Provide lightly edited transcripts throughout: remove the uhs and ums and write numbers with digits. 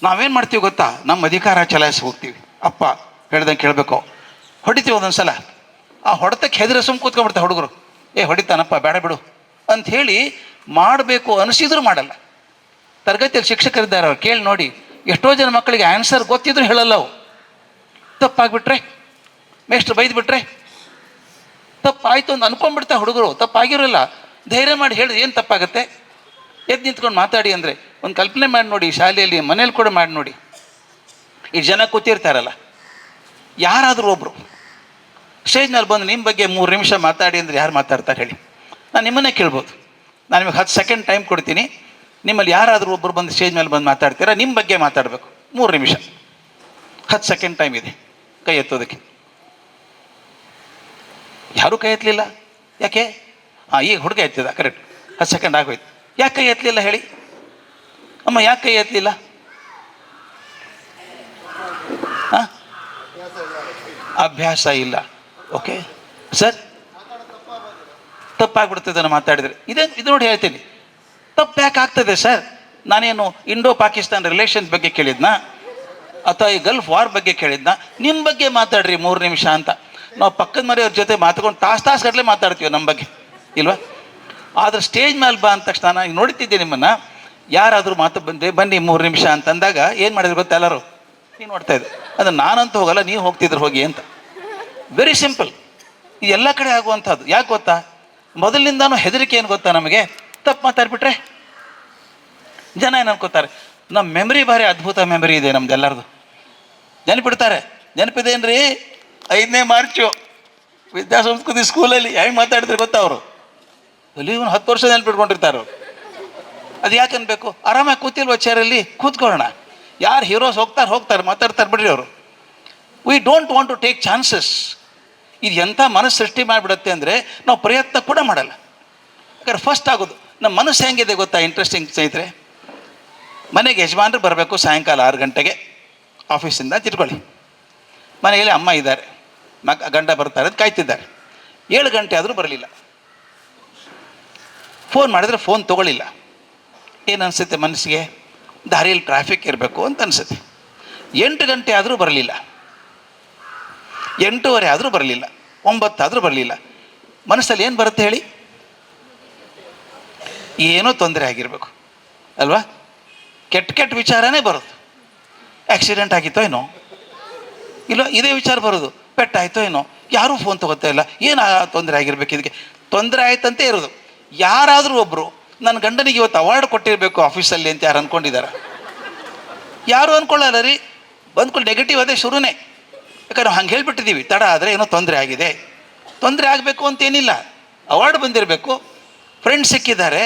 ನಾವೇನು ಮಾಡ್ತೀವಿ ಗೊತ್ತಾ, ನಮ್ಮ ಅಧಿಕಾರ ಚಲಾಯಿಸಿ ಹೋಗ್ತೀವಿ. ಅಪ್ಪ ಹೇಳ್ದಂಗೆ ಕೇಳಬೇಕು, ಹೊಡಿತೀವಿ ಒಂದೊಂದು ಸಲ. ಆ ಹೊಡೆತಕ್ಕೆ ಹೆದರಿ ಸುಮ್ಮ ಕೂತ್ಕೊಂಡ್ಬಿಡ್ತಾರೆ ಹುಡುಗರು. ಹೊಡಿತಾನಪ್ಪ ಬೇಡ ಬಿಡು ಅಂಥೇಳಿ ಮಾಡಬೇಕು ಅನಿಸಿದ್ರು ಮಾಡಲ್ಲ. ತರಗತಿಯಲ್ಲಿ ಶಿಕ್ಷಕರಿದ್ದಾರೆ, ಅವ್ರು ಕೇಳಿ ನೋಡಿ, ಎಷ್ಟೋ ಜನ ಮಕ್ಕಳಿಗೆ ಆನ್ಸರ್ ಗೊತ್ತಿದ್ರು ಹೇಳಲ್ಲ. ಅವು ತಪ್ಪಾಗ್ಬಿಟ್ರೆ, ಮೇಷ್ಟ್ರು ಬೈದ್ಬಿಟ್ರೆ ತಪ್ಪಾಯಿತು ಅಂತ ಅನ್ಕೊಂಡ್ಬಿಡ್ತಾರೆ ಹುಡುಗರು. ತಪ್ಪಾಗಿರೋಲ್ಲ, ಧೈರ್ಯ ಮಾಡಿ ಹೇಳಿ ಏನು ತಪ್ಪಾಗುತ್ತೆ, ಎದ್ದು ನಿಂತ್ಕೊಂಡು ಮಾತಾಡಿ ಅಂದರೆ. ಒಂದು ಕಲ್ಪನೆ ಮಾಡಿ ನೋಡಿ, ಶಾಲೆಯಲ್ಲಿ ಮನೇಲಿ ಕೂಡ ಮಾಡಿ ನೋಡಿ. ಈ ಜನ ಕೂತಿರ್ತಾರಲ್ಲ, ಯಾರಾದರೂ ಒಬ್ಬರು ಸ್ಟೇಜ್ನಲ್ಲಿ ಬಂದು ನಿಮ್ಮ ಬಗ್ಗೆ 3 ನಿಮಿಷ ಮಾತಾಡಿ ಅಂದರೆ ಯಾರು ಮಾತಾಡ್ತಾರೆ ಹೇಳಿ? ನಾನು ನಿಮ್ಮನ್ನೇ ಕೇಳ್ಬೋದು. ನಾನು ನಿಮಗೆ 10 ಸೆಕೆಂಡ್ ಟೈಮ್ ಕೊಡ್ತೀನಿ. ನಿಮ್ಮಲ್ಲಿ ಯಾರಾದರೂ ಒಬ್ಬರು ಬಂದು ಸ್ಟೇಜ್ ಮೇಲೆ ಬಂದು ಮಾತಾಡ್ತೀರಾ? ನಿಮ್ಮ ಬಗ್ಗೆ ಮಾತಾಡಬೇಕು, 3 ನಿಮಿಷ, 10 ಸೆಕೆಂಡ್ ಟೈಮ್ ಇದೆ. ಕೈ ಎತ್ತೋದಕ್ಕೆ ಯಾರೂ ಕೈ ಎತ್ತಲಿಲ್ಲ. ಯಾಕೆ? ಈಗ ಹುಡುಗ ಎತ್ತಿದ, ಕರೆಕ್ಟ್, 10 ಸೆಕೆಂಡ್ ಆಗೋಯ್ತು. ಯಾಕೆ ಕೈ ಎತ್ತಲಿಲ್ಲ ಹೇಳಿ? ಅಮ್ಮ ಯಾಕೆ ಕೈ ಎತ್ತಲಿಲ್ಲ? ಅಭ್ಯಾಸ ಇಲ್ಲ. ಓಕೆ ಸರ್, ತಪ್ಪಾಗ್ಬಿಡ್ತದೆ ನಾನು ಮಾತಾಡಿದರೆ. ಇದು ನೋಡಿ ಹೇಳ್ತೀನಿ, ತಪ್ಪು ಯಾಕೆ ಆಗ್ತದೆ ಸರ್? ನಾನೇನು ಇಂಡೋ ಪಾಕಿಸ್ತಾನ್ ರಿಲೇಷನ್ಸ್ ಬಗ್ಗೆ ಕೇಳಿದ್ನಾ, ಅಥವಾ ಈ ಗಲ್ಫ್ ವಾರ್ ಬಗ್ಗೆ ಕೇಳಿದ್ನಾ? ನಿಮ್ಮ ಬಗ್ಗೆ ಮಾತಾಡ್ರಿ 3 ನಿಮಿಷ ಅಂತ. ನಾವು ಪಕ್ಕದ ಮನೆಯವ್ರ ಜೊತೆ ಮಾತಾಡ್ಕೊಂಡು ತಾಸು ಗಟ್ಟಲೆ ಮಾತಾಡ್ತೀವಿ ನಮ್ಮ ಬಗ್ಗೆ, ಇಲ್ವಾ? ಆದರೆ ಸ್ಟೇಜ್ ಮೇಲೆ ಬಾ ಅಂದ ತಕ್ಷಣ ನಾನು ನೋಡ್ತಿದ್ದೆ ನಿಮ್ಮನ್ನು, ಯಾರಾದರೂ ಮಾತು ಬನ್ನಿ 3 ನಿಮಿಷ ಅಂತಂದಾಗ ಏನು ಮಾಡಿದ್ರು ಗೊತ್ತಾ? ಎಲ್ಲರೂ ನೀವು ನೋಡ್ತಾ ಇದ್ದೆ. ಅದು ನಾನಂತೂ ಹೋಗಲ್ಲ, ನೀವು ಹೋಗ್ತಿದ್ರು ಹೋಗಿ ಅಂತ. Very simple. ಇದು ಎಲ್ಲ ಕಡೆ ಆಗುವಂಥದ್ದು. ಯಾಕೆ ಗೊತ್ತಾ? ಮೊದಲಿನಿಂದಾನು ಹೆದರಿಕೆ ಏನು ಗೊತ್ತಾ ನಮಗೆ? ತಪ್ಪು ಮಾತಾಡ್ಬಿಟ್ರೆ ಜನ ಏನು ಅನ್ಕೋತಾರೆ? ನಮ್ಮ ಮೆಮರಿ ಭಾರಿ ಅದ್ಭುತ ಮೆಮರಿ ಇದೆ ನಮ್ದು ಎಲ್ಲರದು. ನೆನಪಿಡ್ತಾರೆ. ನೆನಪಿದೇನ್ರಿ? 5ನೇ ಮಾರ್ಚು ವಿದ್ಯಾಸಂಸ್ಕೃತಿ ಸ್ಕೂಲಲ್ಲಿ ಹೆಂಗೆ ಮಾತಾಡಿದ್ರೆ ಗೊತ್ತಾ ಅವರು? ಅಲ್ಲಿ 10 ವರ್ಷ ನೆನಪಿಟ್ಕೊಂಡಿರ್ತಾರೆ ಅವರು. ಅದು ಯಾಕೆ ಅನ್ಬೇಕು? ಆರಾಮಾಗಿ ಕೂತಿಲ್ವ ಚೇರಲ್ಲಿ? ಕೂತ್ಕೊಳ್ಳೋಣ. ಯಾರು ಹೀರೋಸ್ ಹೋಗ್ತಾರೆ ಮಾತಾಡ್ತಾರೆ ಬಿಡ್ರಿ ಅವರು. We don't want to take chances. ಇದು ಎಂಥ ಮನಸ್ಸು ಸೃಷ್ಟಿ ಮಾಡಿಬಿಡುತ್ತೆ ಅಂದರೆ ನಾವು ಪ್ರಯತ್ನ ಕೂಡ ಮಾಡಲ್ಲ. ಯಾಕಂದ್ರೆ ಫಸ್ಟ್ ಆಗೋದು ನಮ್ಮ ಮನಸ್ಸು ಹೆಂಗಿದೆ ಗೊತ್ತಾ? ಇಂಟ್ರೆಸ್ಟಿಂಗ್ ಸ್ನೇಹಿತರೆ, ಮನೆಗೆ ಯಜಮಾನ್ರು ಬರಬೇಕು ಸಾಯಂಕಾಲ 6 ಗಂಟೆಗೆ ಆಫೀಸಿಂದ ಅಂತ ಇಟ್ಕೊಳ್ಳಿ. ಮನೆಯಲ್ಲಿ ಅಮ್ಮ ಇದ್ದಾರೆ, ಗಂಡ ಬರ್ತಾರೆ ಅಂತ ಕಾಯ್ತಿದ್ದಾರೆ. 7 ಗಂಟೆ ಆದರೂ ಬರಲಿಲ್ಲ. ಫೋನ್ ಮಾಡಿದ್ರೆ ಫೋನ್ ತೊಗೊಳ್ಳಿಲ್ಲ. ಏನು ಅನಿಸುತ್ತೆ ಮನಸ್ಸಿಗೆ? ದಾರಿಯಲ್ಲಿ ಟ್ರಾಫಿಕ್ ಇರಬೇಕು ಅಂತ ಅನಿಸುತ್ತೆ. 8 ಗಂಟೆ ಆದರೂ ಬರಲಿಲ್ಲ, 8:15 ಆದರೂ ಬರಲಿಲ್ಲ, 9 ಆದರೂ ಬರಲಿಲ್ಲ. ಮನಸ್ಸಲ್ಲಿ ಏನು ಬರುತ್ತೆ ಹೇಳಿ? ಏನೋ ತೊಂದರೆ ಆಗಿರಬೇಕು ಅಲ್ವಾ? ಕೆಟ್ಟ ವಿಚಾರನೇ ಬರೋದು. ಆಕ್ಸಿಡೆಂಟ್ ಆಗಿತ್ತೋ ಏನೋ, ಇಲ್ಲ ಇದೇ ವಿಚಾರ ಬರೋದು. ಪೆಟ್ಟಾಯಿತೋ ಏನೋ, ಯಾರೂ ಫೋನ್ ತೊಗೋತಾ ಇಲ್ಲ, ಏನು ತೊಂದರೆ ಆಗಿರ್ಬೇಕು, ಇದಕ್ಕೆ ತೊಂದರೆ ಆಯ್ತಂತೆ ಇರೋದು. ಯಾರಾದರೂ ಒಬ್ಬರು ನನ್ನ ಗಂಡನಿಗೆ ಇವತ್ತು ಅವಾರ್ಡ್ ಕೊಟ್ಟಿರಬೇಕು ಆಫೀಸಲ್ಲಿ ಅಂತ ಯಾರು ಅಂದ್ಕೊಂಡಿದ್ದಾರೆ? ಯಾರು ಅಂದ್ಕೊಳ್ಳಲ್ಲ ರೀ. ಬಂದ್ಕೊಂಡು ನೆಗೆಟಿವ್ ಅದೇ ಶುರುನೇ. ಯಾಕಂದ್ರೆ ಹಂಗೆ ಹೇಳ್ಬಿಟ್ಟಿದ್ದೀವಿ, ತಡ ಆದರೆ ಏನೋ ತೊಂದರೆ ಆಗಿದೆ. ತೊಂದರೆ ಆಗಬೇಕು ಅಂತೇನಿಲ್ಲ, ಅವಾರ್ಡ್ ಬಂದಿರಬೇಕು, ಫ್ರೆಂಡ್ಸ್ ಸಿಕ್ಕಿದ್ದಾರೆ,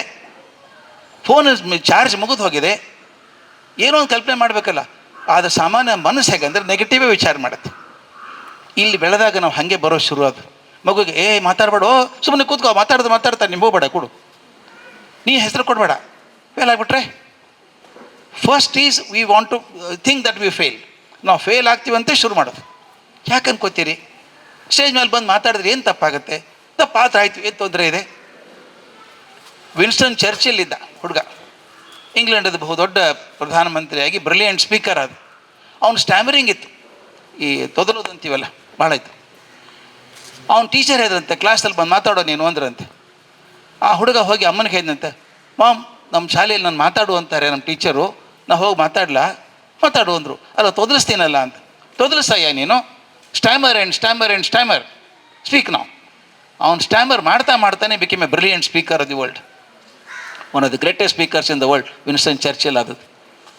ಫೋನ್ ಚಾರ್ಜ್ ಮುಗಿದು ಹೋಗಿದೆ, ಏನೋ ಒಂದು ಕಲ್ಪನೆ ಮಾಡಬೇಕಲ್ಲ. ಆದರೆ ಸಾಮಾನ್ಯ ಮನಸ್ಸು ಹೇಗಂದ್ರೆ ನೆಗೆಟಿವೇ ವಿಚಾರ ಮಾಡುತ್ತೆ. ಇಲ್ಲಿ ಬೆಳೆದಾಗ ನಾವು ಹಾಗೆ ಬರೋ ಶುರು ಅದು. ಮಗುಗೆ ಮಾತಾಡಬೇಡ, ಸುಮ್ಮನೆ ಕೂತ್ಕೋ, ಮಾತಾಡ್ತಾರೆ, ನೀವು ಹೋಗ್ಬೇಡ, ಕೊಡು, ನೀ ಹೆಸರು ಕೊಡಬೇಡ, ಫೇಲ್ ಆಗಿಬಿಟ್ರೆ. First is we want to think that we fail. ನಾವು ಫೇಲ್ ಆಗ್ತೀವಂತೆ ಶುರು ಮಾಡೋದು. ಯಾಕೆ ಅನ್ಕೋತೀರಿ? ಸ್ಟೇಜ್ ಮೇಲೆ ಬಂದು ಮಾತಾಡಿದ್ರೆ ಏನು ತಪ್ಪಾಗುತ್ತೆ? ತಪ್ಪಾಯ್ತು, ಏನು ತೊಂದರೆ ಇದೆ? ವಿನ್ಸ್ಟನ್ ಚರ್ಚಿಲ್ ಇದ್ದ ಹುಡುಗ, ಇಂಗ್ಲೆಂಡದ ಬಹುದೊಡ್ಡ ಪ್ರಧಾನಮಂತ್ರಿಯಾಗಿ ಬ್ರಿಲಿಯಂಟ್ ಸ್ಪೀಕರ್ ಅದು. ಅವನು ಸ್ಟ್ಯಾಮರಿಂಗ್ ಇತ್ತು, ಈ ತೊದಲೋದು ಅಂತೀವಲ್ಲ, ಭಾಳ ಇತ್ತು. ಅವನು ಟೀಚರ್ ಹೇಳಿದ್ರಂತೆ, ಕ್ಲಾಸಲ್ಲಿ ಬಂದು ಮಾತಾಡೋ ನೀನು ಅಂದ್ರಂತೆ. ಆ ಹುಡುಗ ಹೋಗಿ ಅಮ್ಮನಿಗೆ ಹೇಳಿದಂತೆ, ಮಾಮ್ ನಮ್ಮ ಶಾಲೆಯಲ್ಲಿ ನಾನು ಮಾತಾಡು ಅಂತಾರೆ ನಮ್ಮ ಟೀಚರು, ನಾ ಹೋಗಿ ಮಾತಾಡು ಅಂದರು. ಅಲ್ಲ ತೊದಲಿಸ್ತೀನಲ್ಲ ಅಂತ. ತೊದಲಿಸಯ್ಯ ನೀನು, ಸ್ಟ್ಯಾಮರ್ ಸ್ಪೀಕ್ ನಾವು. ಅವನು ಸ್ಟ್ಯಾಮರ್ ಮಾಡ್ತಾನೆ became a brilliant speaker of the world. One of the greatest speakers in the world. Winston Churchill ಆದದ್ದು,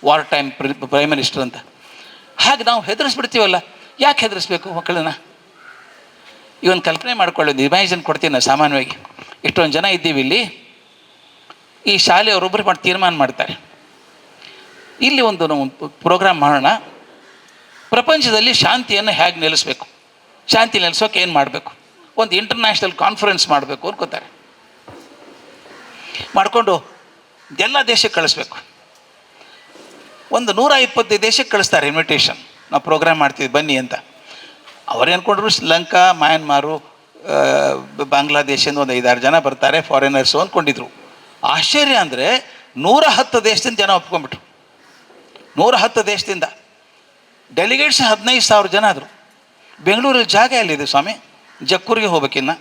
ವಾರ್ ಟೈಮ್ ಪ್ರೈಮ್ ಮಿನಿಸ್ಟರ್ ಅಂತ. ಹಾಗೆ ನಾವು ಹೆದರಿಸ್ಬಿಡ್ತೀವಲ್ಲ. ಯಾಕೆ ಹೆದರಿಸ್ಬೇಕು ಮಕ್ಕಳನ್ನ? ಈ ಒಂದು ಕಲ್ಪನೆ ಮಾಡ್ಕೊಳ್ಳಿ, ಒಂದು ಇಮ್ಯಾಜಿನ್ ಕೊಡ್ತೀನಿ ನಾನು. ಸಾಮಾನ್ಯವಾಗಿ ಇಷ್ಟೊಂದು ಜನ ಇದ್ದೀವಿ ಇಲ್ಲಿ, ಈ ಶಾಲೆಯವರೊಬ್ಬರು ತೀರ್ಮಾನ ಮಾಡ್ತಾರೆ, ಇಲ್ಲಿ ಒಂದು ನಾವು ಪ್ರೋಗ್ರಾಮ್ ಮಾಡೋಣ, ಪ್ರಪಂಚದಲ್ಲಿ ಶಾಂತಿಯನ್ನು ಹೇಗೆ ನೆಲೆಸಬೇಕು, ಶಾಂತಿ ನೆಲೆಸೋಕೆ ಏನು ಮಾಡಬೇಕು, ಒಂದು ಇಂಟರ್ನ್ಯಾಷನಲ್ ಕಾನ್ಫರೆನ್ಸ್ ಮಾಡಬೇಕು ಅನ್ಕೋತಾರೆ. ಮಾಡಿಕೊಂಡು ಎಲ್ಲ ದೇಶಕ್ಕೆ ಕಳಿಸ್ಬೇಕು. ಒಂದು 120 ದೇಶಕ್ಕೆ ಕಳಿಸ್ತಾರೆ ಇನ್ವಿಟೇಷನ್, ನಾವು ಪ್ರೋಗ್ರಾಮ್ ಮಾಡ್ತೀವಿ ಬನ್ನಿ ಅಂತ. ಅವ್ರು ಅಂದ್ಕೊಂಡ್ರು ಶ್ರೀಲಂಕಾ, ಮಯನ್ಮಾರು, ಬಾಂಗ್ಲಾದೇಶದಿಂದ ಒಂದು 5-6 ಜನ ಬರ್ತಾರೆ ಫಾರಿನರ್ಸು ಅಂದ್ಕೊಂಡಿದ್ರು. ಆಶ್ಚರ್ಯ ಅಂದರೆ 110 ದೇಶದಿಂದ ಜನ ಒಪ್ಕೊಂಡ್ಬಿಟ್ರು. 110 ದೇಶದಿಂದ ಡೆಲಿಗೇಟ್ಸ್ 15,000 ಜನ ಆದರು. ಬೆಂಗಳೂರಲ್ಲಿ ಜಾಗ ಎಲ್ಲಿದೆ ಸ್ವಾಮಿ? ಜಕ್ಕೂರಿಗೆ ಹೋಗ್ಬೇಕಿನ್ನ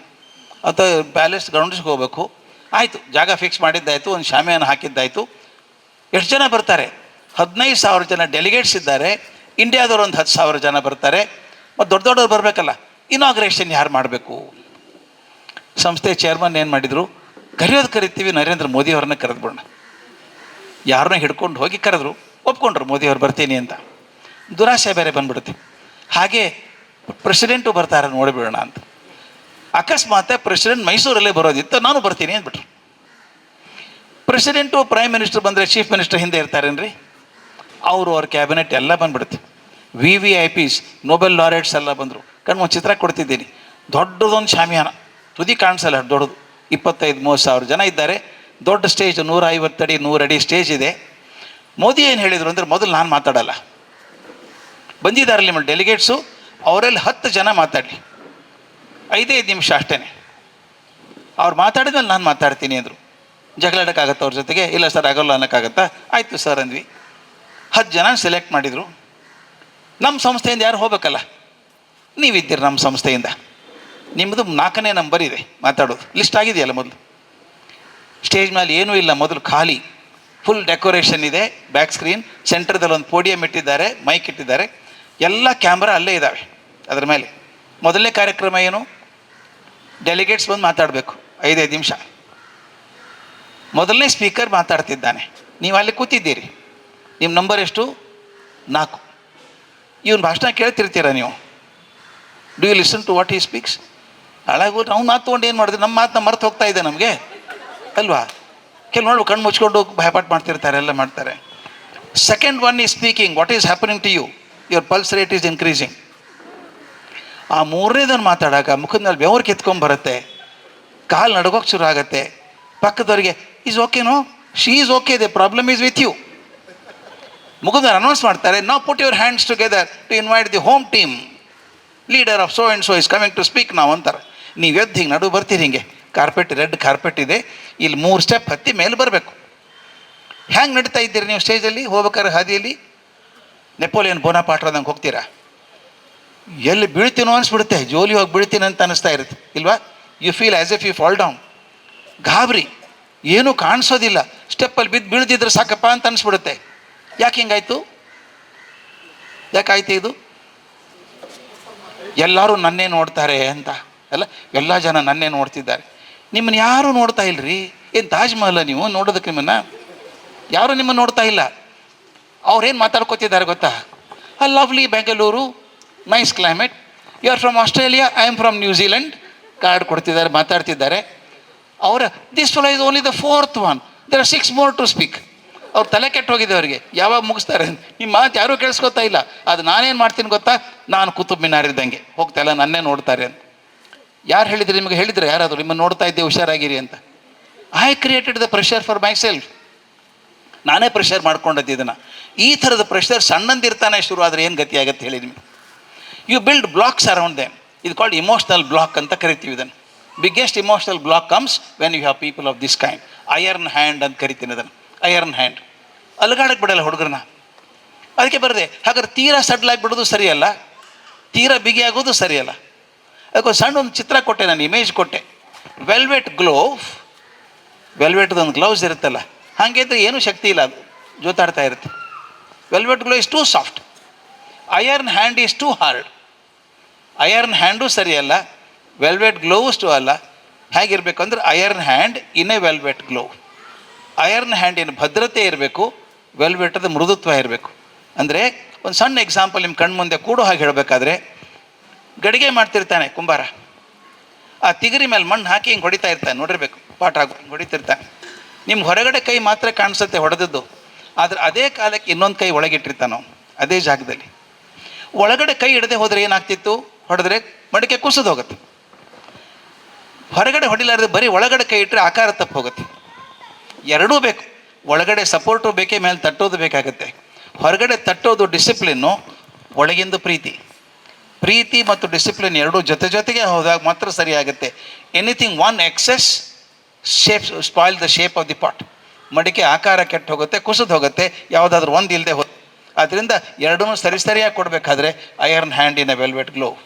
ಅಥವಾ ಪ್ಯಾಲೇಸ್ ಗ್ರೌಂಡ್ಸ್ಗೆ ಹೋಗ್ಬೇಕು. ಆಯಿತು, ಜಾಗ ಫಿಕ್ಸ್ ಮಾಡಿದ್ದಾಯಿತು, ಒಂದು ಶಾಮಿಯಾನ ಹಾಕಿದ್ದಾಯಿತು. ಎಷ್ಟು ಜನ ಬರ್ತಾರೆ? 15,000 ಜನ ಡೆಲಿಗೇಟ್ಸ್ ಇದ್ದಾರೆ. ಇಂಡಿಯಾದವ್ರು ಒಂದು 10,000 ಜನ ಬರ್ತಾರೆ. ಮತ್ತು ದೊಡ್ಡ ದೊಡ್ಡವ್ರು ಬರಬೇಕಲ್ಲ. ಇನಾಗ್ರೇಷನ್ ಯಾರು ಮಾಡಬೇಕು? ಸಂಸ್ಥೆ ಚೇರ್ಮನ್ ಏನು ಮಾಡಿದರು, ಕರಿತೀವಿ ನರೇಂದ್ರ ಮೋದಿಯವ್ರನ್ನ ಕರೆದ್ಬಿಡೋಣ. ಯಾರನ್ನ ಹಿಡ್ಕೊಂಡು ಹೋಗಿ ಕರೆದ್ರು, ಒಪ್ಕೊಂಡ್ರು ಮೋದಿಯವ್ರು ಬರ್ತೀನಿ ಅಂತ. ದುರಾಸೆ ಬೇರೆ ಬಂದ್ಬಿಡುತ್ತೆ. ಹಾಗೆ ಪ್ರೆಸಿಡೆಂಟು ಬರ್ತಾರೆ ನೋಡಿಬಿಡೋಣ ಅಂತ. ಅಕಸ್ಮಾತ್ ಪ್ರೆಸಿಡೆಂಟ್ ಮೈಸೂರಲ್ಲೇ ಬರೋದಿತ್ತು, ನಾನು ಬರ್ತೀನಿ ಅಂದ್ಬಿಟ್ರು. ಪ್ರೆಸಿಡೆಂಟು ಪ್ರೈಮ್ ಮಿನಿಸ್ಟರ್ ಬಂದರೆ ಚೀಫ್ ಮಿನಿಸ್ಟರ್ ಹಿಂದೆ ಇರ್ತಾರೇನ್ರಿ? ಅವ್ರ ಕ್ಯಾಬಿನೆಟ್ ಎಲ್ಲ ಬಂದ್ಬಿಡುತ್ತೆ. VVIPs ನೊಬೆಲ್ ಲಾರೆಟ್ಸ್ ಎಲ್ಲ ಬಂದರು. ಒಂದು ಚಿತ್ರ ಕೊಡ್ತಿದ್ದೀನಿ. ದೊಡ್ಡದೊಂದು ಶಾಮಿಯಾನ, ತುದಿ ಕಾಣಿಸಲ್ಲ, ದೊಡ್ಡದು 25-30 ಸಾವಿರ ಜನ ಇದ್ದಾರೆ. ದೊಡ್ಡ ಸ್ಟೇಜ್, 150 ಅಡಿ 100 ಅಡಿ ಸ್ಟೇಜ್ ಇದೆ. ಮೋದಿ ಏನು ಹೇಳಿದರು ಅಂದರೆ, ಮೊದಲು ನಾನು ಮಾತಾಡಲ್ಲ, ಬಂದಿದ್ದಾರೆ ನಿಮ್ಮ ಡೆಲಿಗೇಟ್ಸು, ಅವರಲ್ಲಿ 10 ಜನ ಮಾತಾಡಲಿ, 5 ನಿಮಿಷ ಅಷ್ಟೇ, ಅವ್ರು ಮಾತಾಡಿದ್ಮೇಲೆ ನಾನು ಮಾತಾಡ್ತೀನಿ ಅಂದರು. ಜಗಳಾಡೋಕ್ಕಾಗತ್ತ ಅವ್ರ ಜೊತೆಗೆ? ಇಲ್ಲ ಸರ್ ಆಗೋಲ್ಲ ಅನ್ನೋಕ್ಕಾಗತ್ತಾ? ಆಯಿತು ಸರ್ ಅಂದ್ವಿ. 10 ಜನ ಸೆಲೆಕ್ಟ್ ಮಾಡಿದರು. ನಮ್ಮ ಸಂಸ್ಥೆಯಿಂದ ಯಾರು ಹೋಗ್ಬೇಕಲ್ಲ, ನೀವಿದ್ದೀರಿ ನಮ್ಮ ಸಂಸ್ಥೆಯಿಂದ, ನಿಮ್ಮದು 4ನೇ ನಂಬರ್ ಇದೆ ಮಾತಾಡೋದು. ಲಿಸ್ಟ್ ಆಗಿದೆಯಲ್ಲ ಮೊದಲು. ಸ್ಟೇಜ್ ಮೇಲೆ ಏನೂ ಇಲ್ಲ, ಮೊದಲು ಖಾಲಿ, ಫುಲ್ ಡೆಕೋರೇಷನ್ ಇದೆ. ಬ್ಯಾಕ್ ಸ್ಕ್ರೀನ್, ಸೆಂಟ್ರದಲ್ಲಿ ಒಂದು ಪೋಡಿಯಂ ಇಟ್ಟಿದ್ದಾರೆ, ಮೈಕ್ ಇಟ್ಟಿದ್ದಾರೆ, ಎಲ್ಲ ಕ್ಯಾಮ್ರಾ ಅಲ್ಲೇ ಇದ್ದಾವೆ ಅದರ ಮೇಲೆ. ಮೊದಲನೇ ಕಾರ್ಯಕ್ರಮ ಏನು? ಡೆಲಿಗೇಟ್ಸ್ ಬಂದು ಮಾತಾಡಬೇಕು 5 ನಿಮಿಷ. ಮೊದಲನೇ ಸ್ಪೀಕರ್ ಮಾತಾಡ್ತಿದ್ದಾನೆ, ನೀವು ಅಲ್ಲಿ ಕೂತಿದ್ದೀರಿ, ನಿಮ್ಮ ನಂಬರ್ ಎಷ್ಟು? 4. ಇವನು ಭಾಷಣ ಕೇಳ್ತಿರ್ತೀರ ನೀವು. Do you listen to what he speaks? ಹಾಳಾಗೋದು ನಾವು ಮಾತು ತೊಗೊಂಡು ಏನು ಮಾಡಿದ್ವಿ, ನಮ್ಮ ಮಾತನ್ನ ಮರೆತು ಹೋಗ್ತಾ ಇದೆ ನಮಗೆ ಅಲ್ವಾ? ಕೆಲವು ಕಣ್ಣು ಮುಚ್ಕೊಂಡು ಭಯಪಾಟ್ ಮಾಡ್ತಿರ್ತಾರೆ, ಎಲ್ಲ ಮಾಡ್ತಾರೆ. Second one is speaking, what is happening to you, your pulse rate is increasing. ಆ 3ನೇದನ್ನು ಮಾತಾಡಾಗ ಮುಖದ ಮೇಲೆ ಬೆವರು ಕಿತ್ಕೊಂಡ್ಬರುತ್ತೆ, ಕಾಲು ನಡ್ಗೋಕೆ ಶುರು ಆಗುತ್ತೆ. ಪಕ್ಕದವರಿಗೆ ಈಸ್ ಓಕೆನೋ, she is okay, the problem is with you. ಮುಖದ ಅನೌನ್ಸ್ ಮಾಡ್ತಾರೆ, ನಾವು put your hands together to invite the home team, leader of so and so is coming to speak ನಾವು ಅಂತಾರೆ. ನೀವು ಎದ್ದು ಹಿಂಗೆ ನಡು ಬರ್ತೀರಿ, ಹಿಂಗೆ ಕಾರ್ಪೆಟ್, ರೆಡ್ ಕಾರ್ಪೆಟ್ ಇದೆ, ಇಲ್ಲಿ 3 ಸ್ಟೆಪ್ ಹತ್ತಿ ಮೇಲೆ ಬರಬೇಕು. ಹ್ಯಾಂಗೆ ನಡೀತಾ ಇದ್ದೀರಿ ನೀವು ಸ್ಟೇಜಲ್ಲಿ ಹೋಗ್ಬೇಕಾದ್ರೆ? ಹಾದಿಯಲ್ಲಿ ನೆಪೋಲಿಯನ್ ಬೋನಾಪಾರ್ಟ್ರಂಗೆ ಹೋಗ್ತೀರಾ? ಎಲ್ಲಿ ಬೀಳ್ತೀನೋ ಅನಿಸ್ಬಿಡುತ್ತೆ, ಜೋಲಿ ಹೋಗಿ ಬೀಳ್ತೀನಿ ಅಂತ ಅನ್ನಿಸ್ತಾ ಇರುತ್ತೆ ಇಲ್ವಾ? You feel as if you fall down. ಗಾಬರಿ, ಏನೂ ಕಾಣಿಸೋದಿಲ್ಲ, ಸ್ಟೆಪ್ಪಲ್ಲಿ ಬಿದ್ದು ಬೀಳ್ದಿದ್ರೆ ಸಾಕಪ್ಪ ಅಂತ ಅನಿಸ್ಬಿಡುತ್ತೆ. ಯಾಕೆ ಹಿಂಗಾಯ್ತು? ಯಾಕಾಯ್ತು ಇದು? ಎಲ್ಲರೂ ನನ್ನೇ ನೋಡ್ತಾರೆ ಅಂತ ಅಲ್ಲ, ಎಲ್ಲ ಜನ ನನ್ನೇ ನೋಡ್ತಿದ್ದಾರೆ. ನಿಮ್ಮನ್ನು ಯಾರೂ ನೋಡ್ತಾ ಇಲ್ಲರಿ. ಏನು ತಾಜ್ ಮಹಲ್ ನೀವು ನೋಡೋದಕ್ಕೆ? ನಿಮ್ಮನ್ನು ಯಾರೂ ನಿಮ್ಮನ್ನು ನೋಡ್ತಾ ಇಲ್ಲ. ಅವ್ರೇನು ಮಾತಾಡ್ಕೋತಿದ್ದಾರೆ ಗೊತ್ತಾ? A lovely Bengaluru, nice climate, you are from Australia, I am from New Zealand, card ಕೊಡ್ತಿದ್ದಾರೆ, ಮಾತಾಡ್ತಿದ್ದಾರೆ. ಅವರ this fellow is only the 4th one, there are 6 more to speak. ಅವ್ರು ತಲೆ ಕೆಟ್ಟು ಹೋಗಿದೆ ಅವರಿಗೆ, ಯಾವಾಗ ಮುಗಿಸ್ತಾರೆ? ನಿಮ್ಮ ಮಾತು ಯಾರೂ ಕೇಳಿಸ್ಕೊತಾ ಇಲ್ಲ. ಅದು ನಾನೇನು ಮಾಡ್ತೀನಿ ಗೊತ್ತಾ? ನಾನು ಕುತುಬ್ ಮಿನಾರ್ ಇದ್ದಂಗೆ, ಹೋಗ್ತಾ ಇಲ್ಲ, ನನ್ನೇ ನೋಡ್ತಾರೆ ಅಂತ. ಯಾರು ಹೇಳಿದ್ರು ನಿಮಗೆ? ಹೇಳಿದ್ರೆ ಯಾರಾದರೂ ನಿಮ್ಮನ್ನು ನೋಡ್ತಾ ಇದ್ದೆ ಹುಷಾರಾಗಿರಿ ಅಂತ? I created the pressure for my self. ನಾನೇ ಪ್ರೆಷರ್ ಮಾಡ್ಕೊಂಡದ್ದು ಇದನ್ನು. ಈ ಥರದ ಪ್ರೆಷರ್ ಸಣ್ಣಂದಿರ್ತಾನೆ ಶುರು ಆದರೆ ಏನು ಗತಿ ಆಗುತ್ತೆ ಹೇಳಿ ನಿಮಗೆ? You build blocks around them. ಇದು ಕಾಲ್ಡ್ ಇಮೋಷ್ನಲ್ ಬ್ಲಾಕ್ ಅಂತ ಕರಿತೀವಿ ಇದನ್ನು. Biggest emotional block comes when you have people of this kind. Iron hand ಅಂತ ಕರಿತೀನಿ ಅದನ್ನು, ಐರನ್ ಹ್ಯಾಂಡ್. ಅಲಗಾಡಕ್ಕೆ ಬಿಡಲ್ಲ ಹುಡುಗರನ್ನ. ಅದಕ್ಕೆ ಬರದೆ. ಹಾಗಾದ್ರೆ ತೀರಾ ಸಡ್ಲಾಗಿ ಬಿಡೋದು ಸರಿಯಲ್ಲ, ತೀರಾ ಬಿಗಿಯಾಗೋದು ಸರಿಯಲ್ಲ. ಅದಕ್ಕೆ ಸಣ್ಣ ಒಂದು ಚಿತ್ರ ಕೊಟ್ಟೆ, ನಾನು ಇಮೇಜ್ ಕೊಟ್ಟೆ. ವೆಲ್ವೆಟ್ ಗ್ಲೋವ್, ವೆಲ್ವೆಟ್ದೊಂದು ಗ್ಲೌಸ್ ಇರುತ್ತಲ್ಲ, ಹಾಗೆ ಇದ್ದರೆ ಏನೂ ಶಕ್ತಿ ಇಲ್ಲ, ಅದು ಜೋತಾಡ್ತಾ ಇರುತ್ತೆ. Velvet glove is too soft, iron hand is too hard. Iron hand ಸರಿಯಲ್ಲ, ವೆಲ್ವೆಟ್ ಗ್ಲೋವ್ಸ್ ಟು ಅಲ್ಲ. ಹೇಗಿರಬೇಕು ಅಂದರೆ iron hand in a velvet glove. Iron ಹ್ಯಾಂಡಿನ ಭದ್ರತೆ ಇರಬೇಕು, ವೆಲ್ವೆಟದ ಮೃದುತ್ವ ಇರಬೇಕು. ಅಂದರೆ ಒಂದು ಸಣ್ಣ ಎಕ್ಸಾಂಪಲ್ ನಿಮ್ಮ ಕಣ್ಣು ಮುಂದೆ ಕೂಡೋ ಹಾಗೆ ಹೇಳಬೇಕಾದ್ರೆ, ಗಡಿಗೆ ಮಾಡ್ತಿರ್ತಾನೆ ಕುಂಬಾರ, ಆ ತಿಗರಿ ಮೇಲೆ ಮಣ್ಣು ಹಾಕಿ ಹಿಂಗೆ ಹೊಡಿತಾ ಇರ್ತಾನೆ, ನೋಡಿರ್ಬೇಕು, ಪಾಠ ಹಾಕಿ ಹಿಂಗೆ ಹೊಡಿತಿರ್ತಾನೆ. ನಿಮ್ಮ ಹೊರಗಡೆ ಕೈ ಮಾತ್ರ ಕಾಣಿಸುತ್ತೆ ಹೊಡೆದದ್ದು, ಆದರೆ ಅದೇ ಕಾಲಕ್ಕೆ ಇನ್ನೊಂದು ಕೈ ಒಳಗಿಟ್ಟಿರ್ತಾನೆ ನಾವು ಅದೇ ಜಾಗದಲ್ಲಿ. ಒಳಗಡೆ ಕೈ ಹಿಡದೆ ಹೋದರೆ ಏನಾಗ್ತಿತ್ತು? ಹೊಡೆದ್ರೆ ಮಡಿಕೆ ಕುಸಿದು ಹೋಗುತ್ತೆ. ಹೊರಗಡೆ ಹೊಡಿಲಾರ್ದೆ ಬರೀ ಒಳಗಡೆ ಕೈ ಇಟ್ಟರೆ ಆಕಾರ ತಪ್ಪು ಹೋಗುತ್ತೆ. ಎರಡೂ ಬೇಕು, ಒಳಗಡೆ ಸಪೋರ್ಟು ಬೇಕೇ, ಮೇಲೆ ತಟ್ಟೋದು ಬೇಕಾಗುತ್ತೆ. ಹೊರಗಡೆ ತಟ್ಟೋದು ಡಿಸಿಪ್ಲಿನ್ನು, ಒಳಗಿಂದು ಪ್ರೀತಿ. ಪ್ರೀತಿ ಮತ್ತು ಡಿಸಿಪ್ಲಿನ್ ಎರಡೂ ಜೊತೆಗೆ ಹೋದಾಗ ಮಾತ್ರ ಸರಿಯಾಗುತ್ತೆ. Anything one excess shape spoil the shape of the pot. ಮಡಿಕೆ ಆಕಾರ ಕೆಟ್ಟು ಹೋಗುತ್ತೆ, ಕುಸಿದು ಹೋಗುತ್ತೆ, ಯಾವುದಾದ್ರೂ ಒಂದು ಇಲ್ಲದೆ ಹೋಗುತ್ತೆ. ಆದ್ದರಿಂದ ಎರಡನ್ನೂ ಸರಿಯಾಗಿ ಕೊಡಬೇಕಾದ್ರೆ iron hand in a velvet glove.